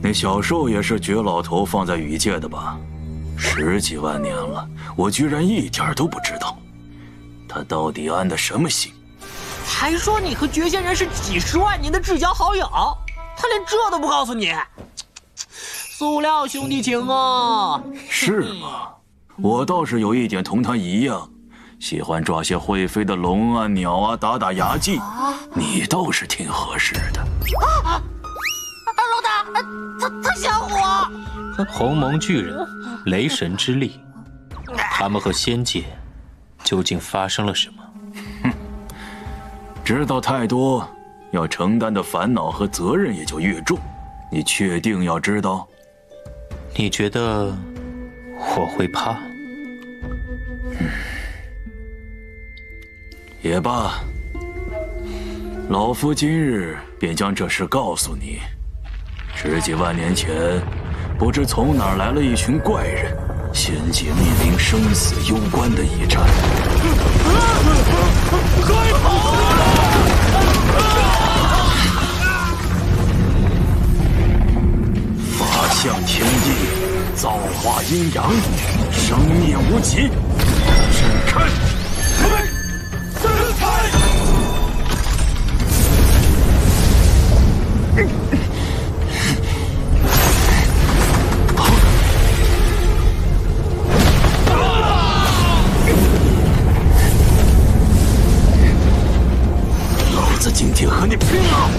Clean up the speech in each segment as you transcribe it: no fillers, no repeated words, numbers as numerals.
那小兽也是绝老头放在羽界的吧？10几万年了，我居然一点都不知道。他到底安的什么心？还说你和绝仙人是几10万年的至交好友，他连这都不告诉你，塑料兄弟情啊！是吗？我倒是有一点同他一样，喜欢抓些会飞的龙啊、鸟啊，打打牙祭。你倒是挺合适的。老大，他想我。鸿蒙巨人，雷神之力，他们和仙界究竟发生了什么？知道太多，要承担的烦恼和责任也就越重。你确定要知道？你觉得我会怕？也罢，老夫今日便将这事告诉你。10几万年前，不知从哪儿来了一群怪人，仙界面临生死攸关的一战。快跑法象天地，造化阴阳，生灭无极。震开！老子今天和你拼了！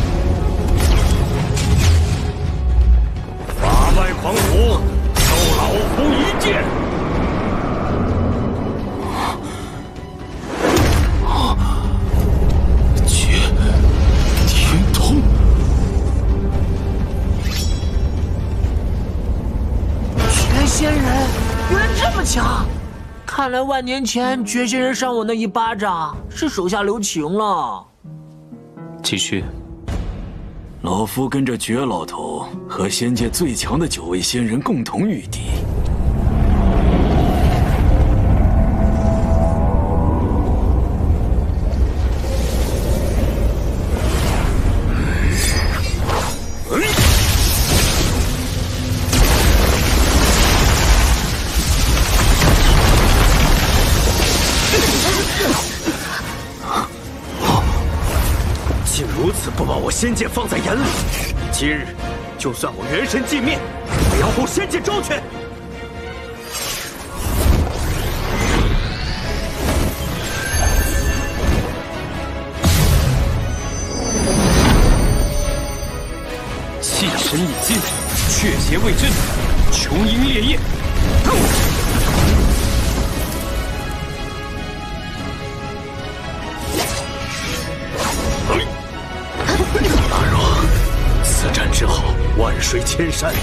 法外狂徒，受老夫一剑！绝天通，绝仙人原来这么强，看来万年前绝仙人扇我那一巴掌是手下留情了。继续。老夫跟着绝老头和仙界最强的9位仙人共同御敌。竟如此不把我仙界放在眼里！今日，就算我元神尽灭，也要护仙界周全！气神已尽，却邪未真，琼英烈焰。大若，此战之后，万水千山，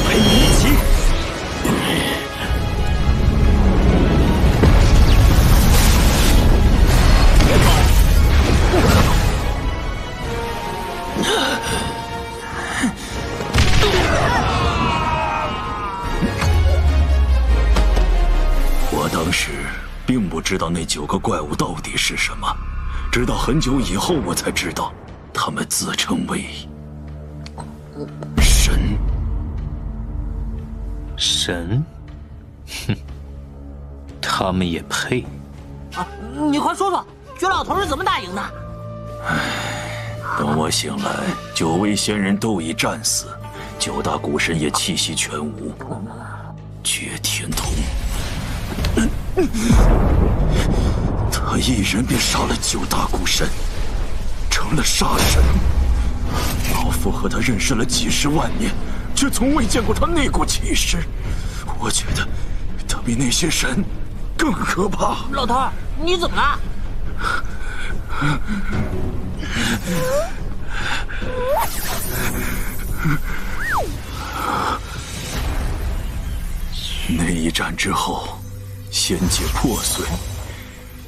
陪你一起。我当时并不知道那9个怪物到底是什么，直到很久以后我才知道，他们自称为神。神？哼，他们也配？啊，你快说说，绝老头是怎么打赢的？等我醒来，9位仙人都已战死，9大古神也气息全无。绝天通，他一人便杀了9大古神，成了杀神。老夫和他认识了几10万年，却从未见过他那股气势。我觉得他比那些神更可怕。老头儿，你怎么了？那一战之后，仙界破碎，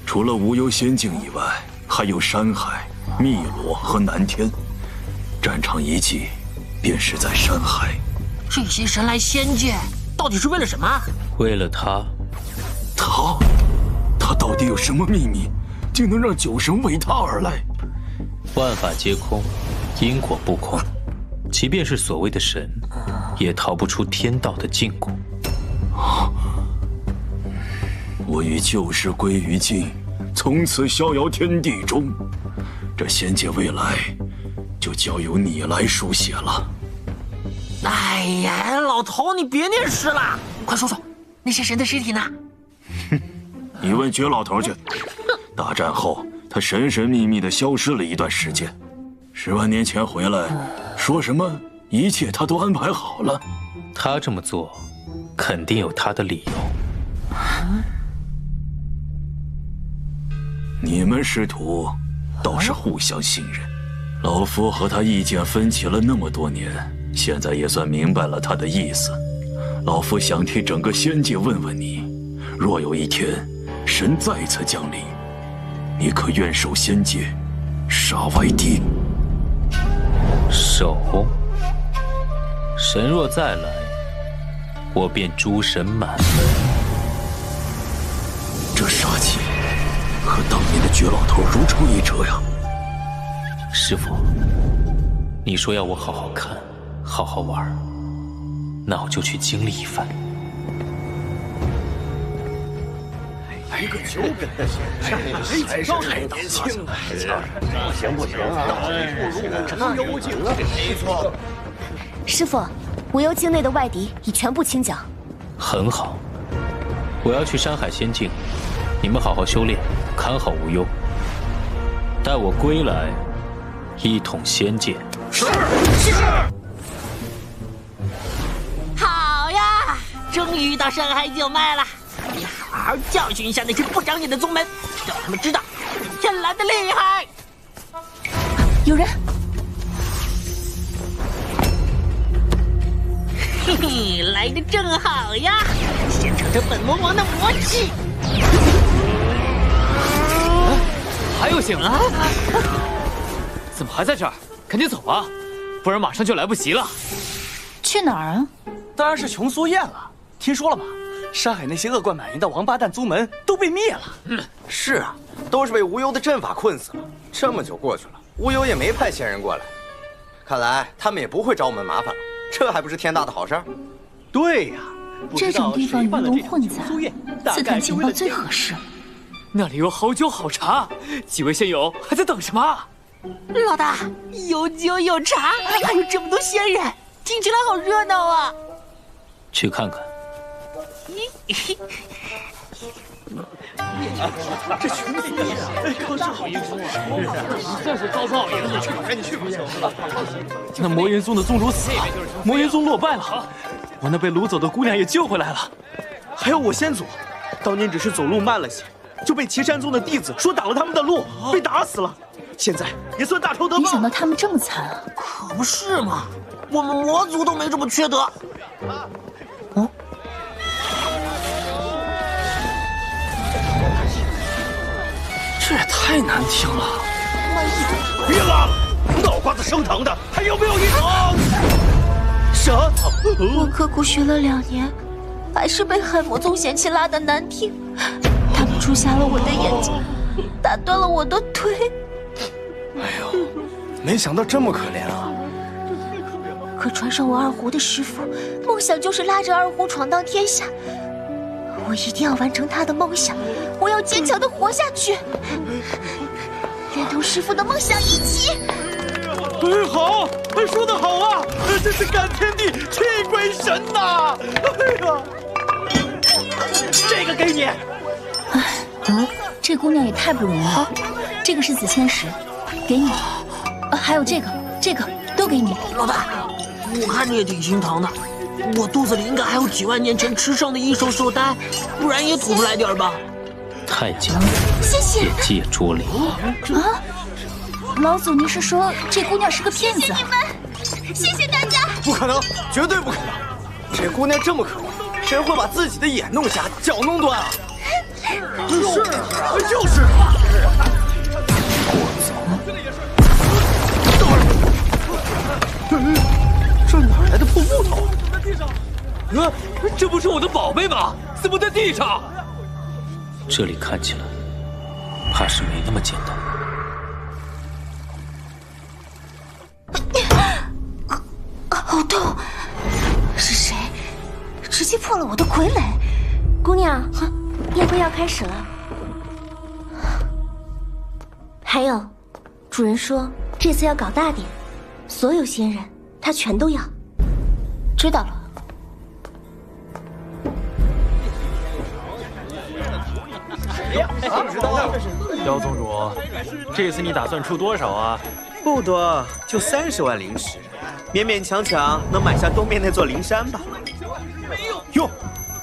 除了无忧仙境以外，还有山海、汨罗和南天。战场遗迹便是在山海。这些神来仙界，到底是为了什么？为了他。他到底有什么秘密，竟能让9神为他而来？万法皆空，因果不空。即便是所谓的神，也逃不出天道的禁锢。我与旧事归于尽，从此逍遥天地中。这仙界未来，就交由你来书写了。哎呀，老头，你别念诗了，快说说，那些神的尸体呢？你问绝老头去。大战后，他神神秘秘地消失了一段时间，10万年前回来，说什么一切他都安排好了。他这么做，肯定有他的理由。你们师徒倒是互相信任。老夫和他意见分歧了那么多年，现在也算明白了他的意思。老夫想替整个仙界问问你，若有一天神再次降临，你可愿守仙界，杀外敌？守。神若再来，我便诛神满门。这杀气和当年的绝老头如出一辙呀！师父，你说要我好好看，好好玩，那我就去经历一番。一个九品的仙人，还是太年轻了。不行不行啊！到底不如我们幽境啊！没错。师父，无忧境内的外敌已全部清剿。很好，我要去山海仙境，你们好好修炼，看好无忧。待我归来，一统仙界。是。好呀，终于到山海九脉了。你好好教训一下那些不长眼的宗门，让他们知道天蓝的厉害。有人。嘿嘿，来的正好呀！现场这本魔王的魔气。还有醒啊！怎么还在这儿？赶紧走啊，不然马上就来不及了。去哪儿啊？当然是琼苏宴了。听说了吗？山海那些恶贯满盈的王八蛋宗门都被灭了。是啊，都是被无忧的阵法困死了。这么久过去了，无忧也没派仙人过来，看来他们也不会找我们麻烦了。这还不是天大的好事儿？对呀，这种地方鱼龙混杂，刺探情报最合适。那里有好酒好茶，几位仙友还在等什么？老大，有酒有茶，还有这么多仙人，听起来好热闹啊！去看看。这穷死了！可是好英雄啊！算是遭报应了。赶紧去吧！那魔云宗的宗主死了，魔云宗落败了，我那被掳走的姑娘也救回来了，还有我先祖，当年只是走路慢了些，就被岐山宗的弟子说挡了他们的路，被打死了。现在也算大仇得报。没想到他们这么惨啊！可不是嘛，我们魔族都没这么缺德。这也太难听了！别拉了，脑瓜子生疼的，还有没有一种？啥？我刻苦学了2年，还是被海魔宗嫌弃拉得难听。他们诛瞎了我的眼睛，打断了我的腿。哎呦，没想到这么可怜啊！可传授我二胡的师傅，梦想就是拉着二胡闯荡天下。我一定要完成他的梦想，我要坚强地活下去。愿同师傅的梦想一起。好，说得好啊！真是感天地，泣鬼神呐！哎呀，这个给你。这姑娘也太不容易了。这个是紫千石，给你。还有这个都给你。老大，我看着也挺心疼的。我肚子里应该还有几万年前吃剩的异兽兽丹，不然也吐出来点吧。太监，谢谢。也借拙灵。啊，老祖，您是说这姑娘是个骗子？谢谢你们，谢谢大家。不可能，绝对不可能！这姑娘这么可怜，谁会把自己的眼弄瞎，脚弄断啊？就是。这哪来的破木头？这不是我的宝贝吗？怎么在地上？这里看起来，怕是没那么简单。好痛！击破了我的傀儡。姑娘，宴会要开始了。还有，主人说这次要搞大点，所有仙人他全都要。知道了。姚宗主，这次你打算出多少啊？不多，就30万灵石，勉勉强强能买下东面那座灵山吧。哟，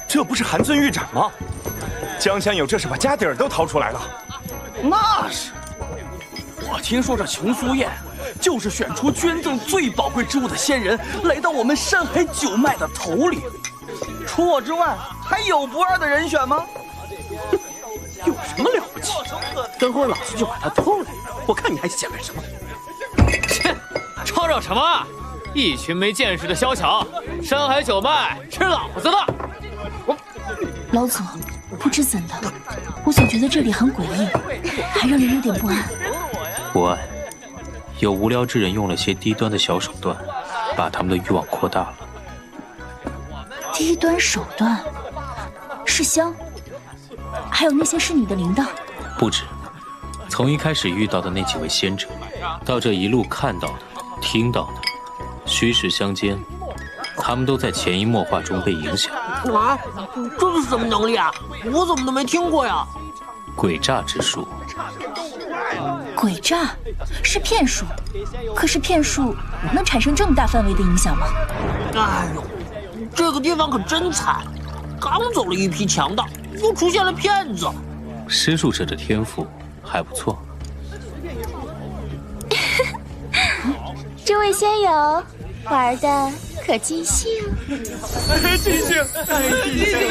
这不是韩尊玉斩吗？江山友这是把家底儿都掏出来了。那是，我听说这琼苏宴就是选出捐赠最宝贵之物的仙人来到我们山海九脉的头领。除我之外，还有不二的人选吗？有什么了不起？等会儿老子就把他偷来，我看你还想干什么？切，吵吵什么？一群没见识的小巧，山海九脉是老子的。老祖，不知怎的，我总觉得这里很诡异，还让人有点不安。不安，有无聊之人用了些低端的小手段，把他们的欲望扩大了。低端手段？是香？还有那些是你的铃铛？不止，从一开始遇到的那几位仙者，到这一路看到的、听到的，虚实相间，他们都在潜移默化中被影响。啊，这是什么能力啊？我怎么都没听过呀？诡诈之术。诡诈是骗术，可是骗术能产生这么大范围的影响吗？哎呦，这个地方可真惨，刚走了一批强盗，又出现了骗子。施术者的天赋还不错。这位仙友玩的可尽兴。尽兴，尽兴！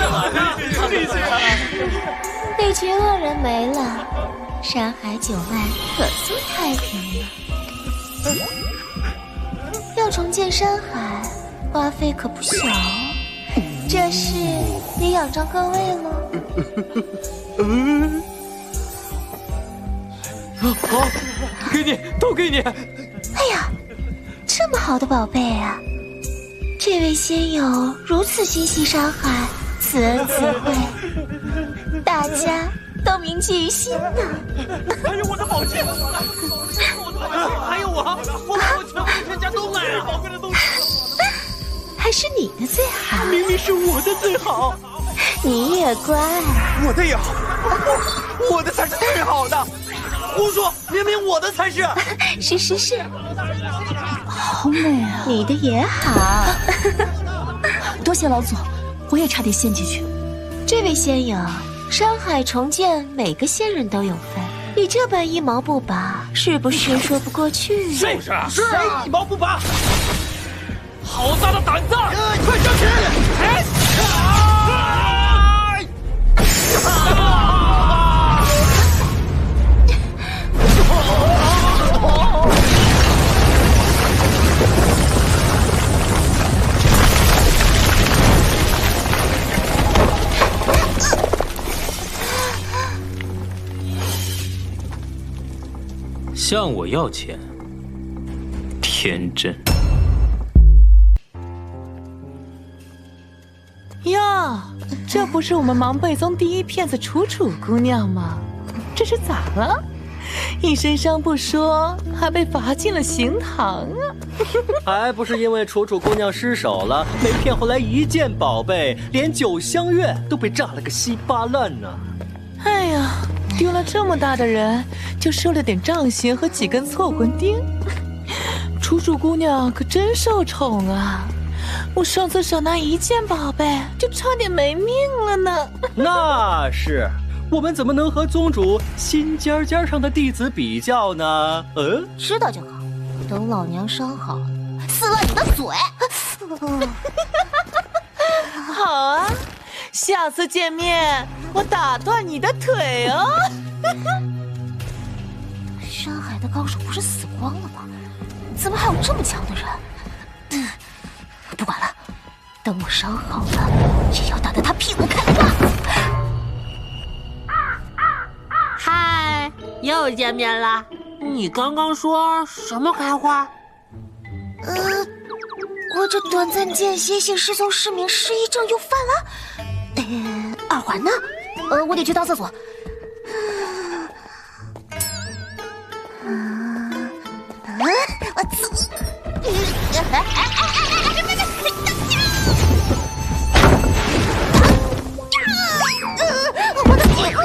那群恶人没了，山海九脉可算太平了。要重建山海，花费可不小，这事得仰仗各位了。好，给你，都给你。哎呀，这么好的宝贝啊！这位仙友如此心系山海，慈恩慈惠，大家都铭记于心呢。还有我的宝剑，还有我全部全家都买了宝贵的东西。还是你的最好，明明是我的最好。你也乖。我的也好，我的才是最好的。胡说，明明我的才是。是，好美啊！你的也好。多谢老祖，我也差点陷进去。这位仙友，山海重建每个仙人都有份，你这般一毛不拔，是不是说不过去？是一毛不拔。好大的胆子！快上去！向我要钱，天真。哟，这不是我们芒贝宗第一骗子楚楚姑娘吗？这是咋了？一身伤不说，还被罚进了刑堂啊！还不是因为楚楚姑娘失手了，没骗回来一件宝贝，连九香月都被炸了个稀巴烂呢。哎呀，丢了这么大的人，就受了点杖刑和几根错魂钉。楚楚姑娘可真受宠啊！我上次少拿一件宝贝，就差点没命了呢。那是，我们怎么能和宗主心尖尖上的弟子比较呢？知道就好，等老娘伤好了，撕了你的嘴。好啊，下次见面我打断你的腿哦。山海的高手不是死光了吗？怎么还有这么强的人？不管了，等我伤好了，也要打得他屁股开花。嗨，又见面了。你刚刚说什么开花？我我这短暂间歇性失聪失明失忆症又犯了。耳环呢？我得去倒厕所。我走。我的天！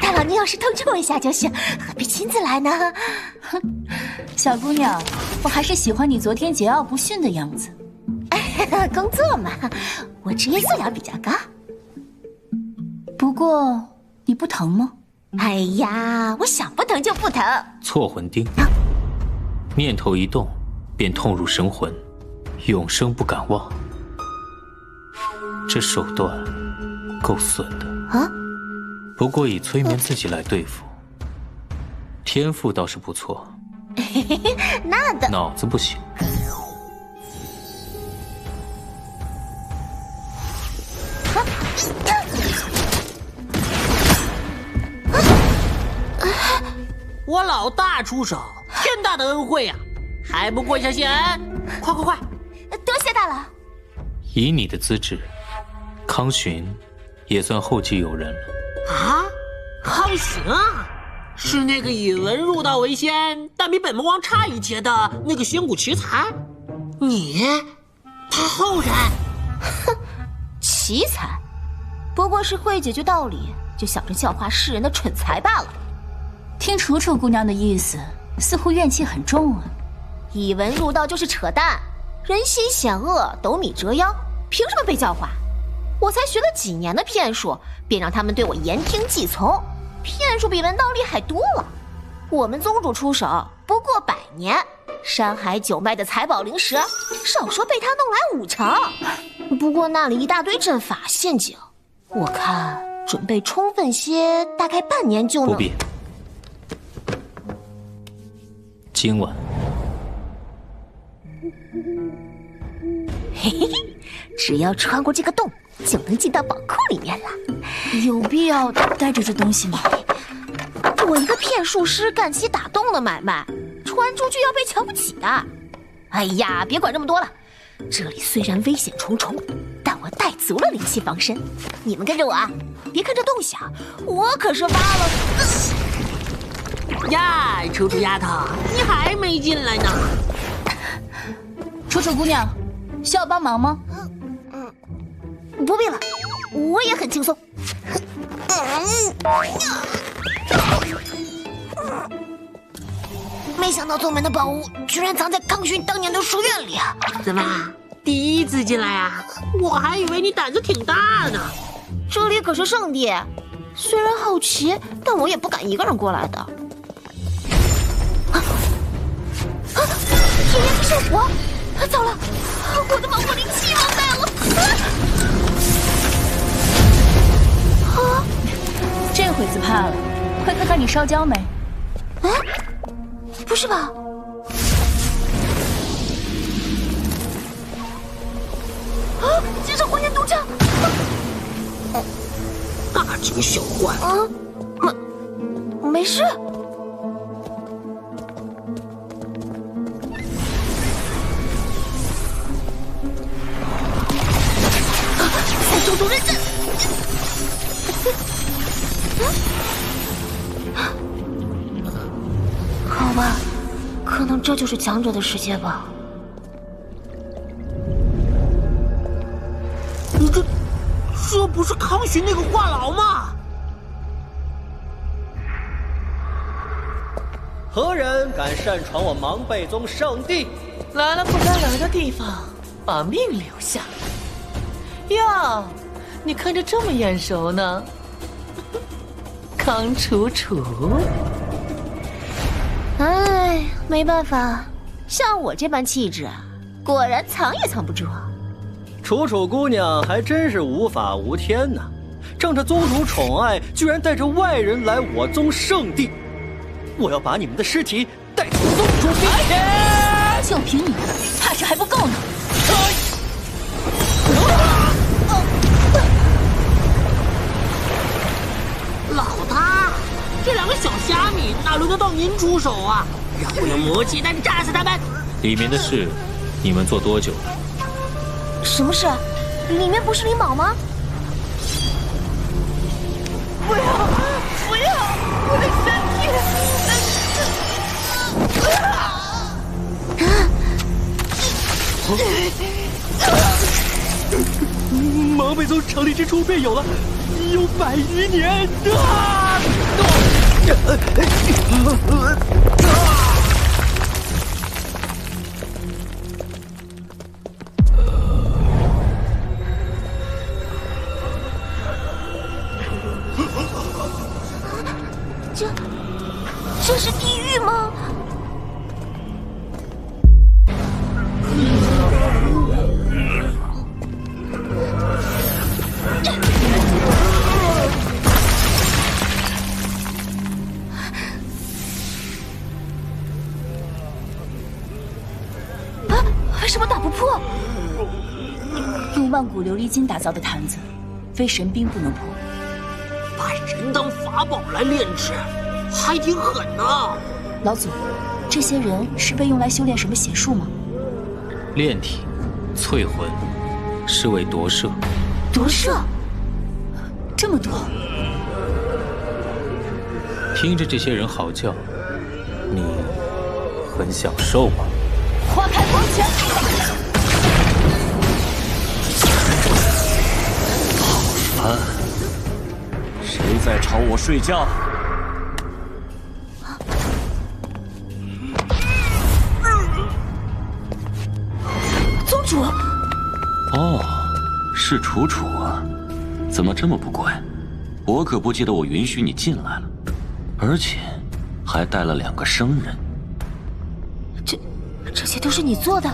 大佬，你要是通知我一下就行，何必亲自来呢？哼，小姑娘，我还是喜欢你昨天桀骜不驯的样子。工作嘛，我职业素养比较高。不过，你不疼吗？哎呀，我想不疼就不疼。错魂钉，念头一动，便痛入神魂，永生不敢忘。这手段够损的啊！不过以催眠自己来对付，天赋倒是不错。那的脑子不行。我老大出手，天大的恩惠呀，还不跪下谢恩？快快快！多谢大佬。以你的资质，康巡也算后继有人了。啊，康巡啊，是那个以文入道为先，但比本魔王差一截的那个仙骨奇才？你，他后人？哼，奇才，不过是会解决道理，就想着教化世人的蠢材罢了。听楚楚姑娘的意思，似乎怨气很重啊。以文入道就是扯淡，人心险恶，斗米折腰，凭什么被教化？我才学了几年的骗术，便让他们对我言听计从，骗术比文道厉害多了。我们宗主出手不过100年，山海9脉的财宝灵石，少说被他弄来5成。不过那里一大堆阵法陷阱，我看准备充分些，大概半年就能。不必。今晚，嘿嘿嘿，只要穿过这个洞，就能进到宝库里面了。有必要带着这东西吗？我一个骗术师干起打洞的买卖，传出去要被瞧不起的。哎呀，别管这么多了，这里虽然危险重重，但我带足了灵气防身。你们跟着我啊，别看这洞小，我可是挖了。呀，楚楚丫头，你还没进来呢。楚楚姑娘，需要帮忙吗？不必了，我也很轻松。没想到宗门的宝物居然藏在康巡当年的书院里啊！怎么，第一次进来啊？我还以为你胆子挺大呢。这里可是圣地，虽然好奇，但我也不敢一个人过来的。原来是我！糟了，我的毛火灵气忘带了！这会子怕了，快看看你烧焦没？哎，不是吧？啊！这是火焰毒瘴！大惊小怪啊！没事。中毒认证。好吧，可能这就是强者的世界吧。这不是康巡那个话痨吗？何人敢擅闯我芒贝宗圣地？来了不该来的地方，把命留下。哟，你看着这么眼熟呢，康楚楚。哎，没办法，像我这般气质，果然藏也藏不住。楚楚姑娘还真是无法无天呢，仗着宗主宠爱，居然带着外人来我宗圣地。我要把你们的尸体带走宗主面前。就凭你，怕是还不够呢。老大，这两个小虾米哪轮得到您出手啊？让我用魔气弹炸死他们！里面的事，你们做多久？什么事？里面不是灵宝吗？不要！不要！我的身体！芒北宗成立之初便有了，有100余年。这是地狱吗？为什么打不破？用万古琉璃金打造的坛子，非神兵不能破。把人当法宝来炼制，还挺狠呢。老祖，这些人是被用来修炼什么邪术吗？炼体、淬魂，是为夺舍。夺舍？这么多？听着这些人嚎叫，你很享受吗？花开光前！好烦！谁在吵我睡觉？宗主。哦，是楚楚啊，怎么这么不乖？我可不记得我允许你进来了，而且还带了2个生人。这些都是你做的，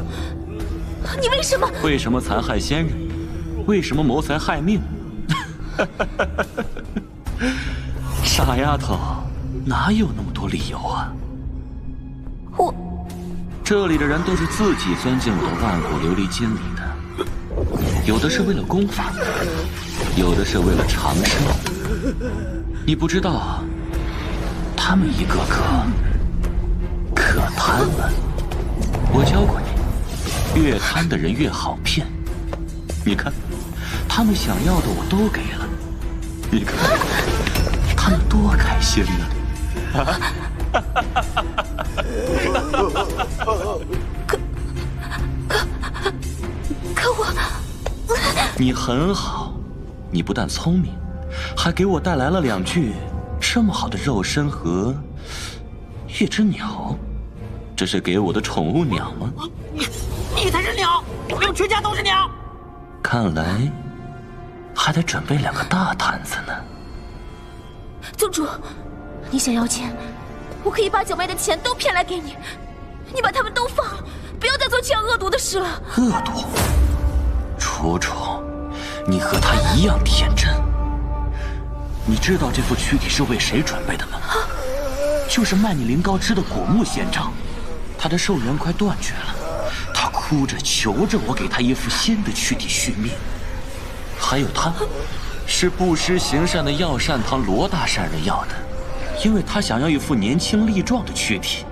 你为什么？为什么残害仙人？为什么谋财害命？傻丫头，哪有那么多理由啊？这里的人都是自己钻进我的万古琉璃金里的，有的是为了功法，有的是为了长生。你不知道，他们一个个可贪了。我教过你，越贪的人越好骗。你看，他们想要的我都给了，你看，他们多开心呢！可我，你很好，你不但聪明，还给我带来了2具这么好的肉身和一只鸟。这是给我的宠物鸟吗？你才是鸟，我们全家都是鸟。看来还得准备2个大坛子呢。宗主，你想要钱，我可以把九妹的钱都骗来给你，你把他们都放了，不要再做这样恶毒的事了。恶毒？楚楚，你和他一样天真。你知道这副躯体是为谁准备的吗？就是卖你灵膏汁的古木仙长。他的寿元快断绝了，他哭着求着我给他一副新的躯体续命。还有他，是布施行善的药膳堂罗大善人要的，因为他想要一副年轻力壮的躯体。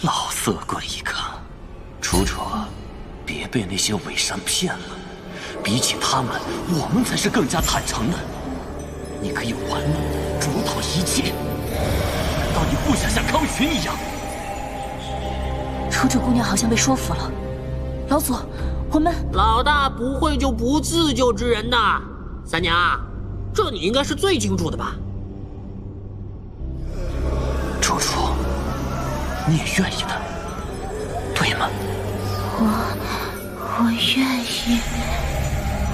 老色鬼一个！楚楚，别被那些伪善骗了。比起他们，我们才是更加坦诚的。你可以玩弄、主导一切。难道你不想像康群一样？楚楚姑娘好像被说服了。老祖，我们老大不会就不自救之人呐。三娘，这你应该是最清楚的吧？楚楚，你也愿意的，对吗？我愿意，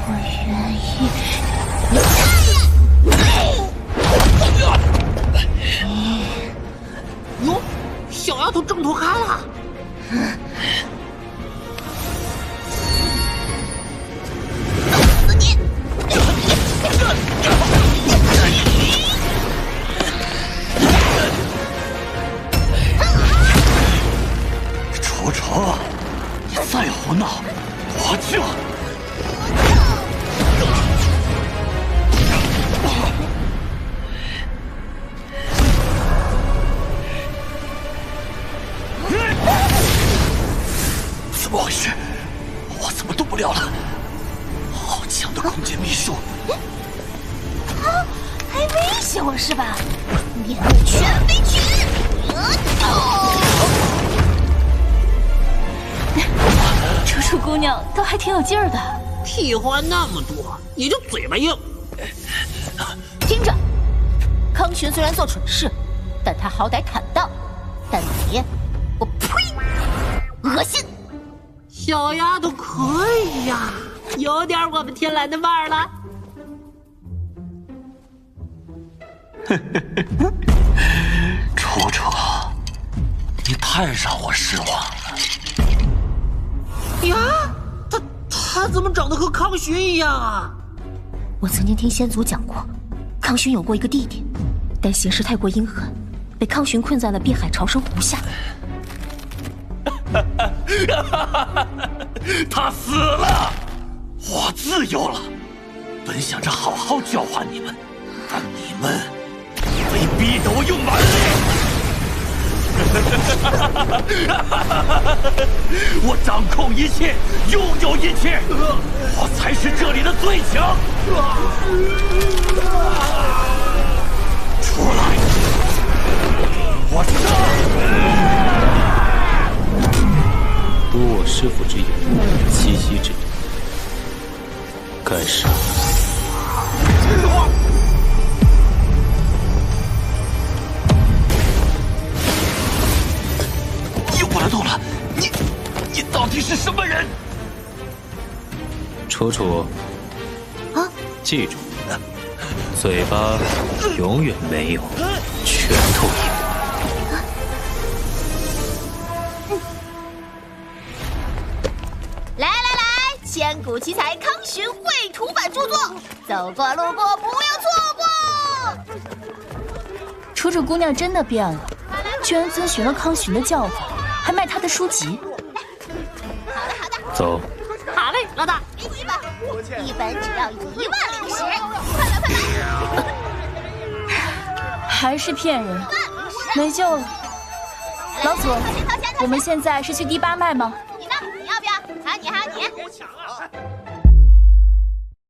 我愿意。哟，小丫头挣脱开了。楚楚，你再胡闹，我就……么回事？我怎么动不了了？好强的空间秘术！啊，还威胁我是吧？面目全非曲！楚楚姑娘倒还挺有劲儿的，屁话那么多，也就嘴巴硬。听着，康玄虽然做蠢事，但他好歹坦荡，但你，我呸！恶心！小丫头可以呀，有点我们天蓝的味儿了。楚楚，你太让我失望了。呀，他怎么长得和康玄一样啊？我曾经听先祖讲过，康玄有过一个弟弟，但形势太过阴狠，被康玄困在了碧海潮生湖下。他死了，我自由了。本想着好好教化你们，但你们非逼得我用蛮力。我掌控一切，拥有一切，我才是这里的最强。出来，我杀！夺我师父之眼，七夕之地，该杀。又不能动了，你到底是什么人？楚楚，啊，记住，嘴巴永远没有拳头硬。来，千古奇才康玄绘图版著作，走过路过不要错过。楚楚姑娘真的变了，居然遵循了康玄的教诲，还卖他的书籍。好的，走。好嘞，老大，给你一本，一本只要1万灵石，快来！还是骗人，没救了。老祖，我们现在是去第8脉吗？你呢？你要不要？还有你。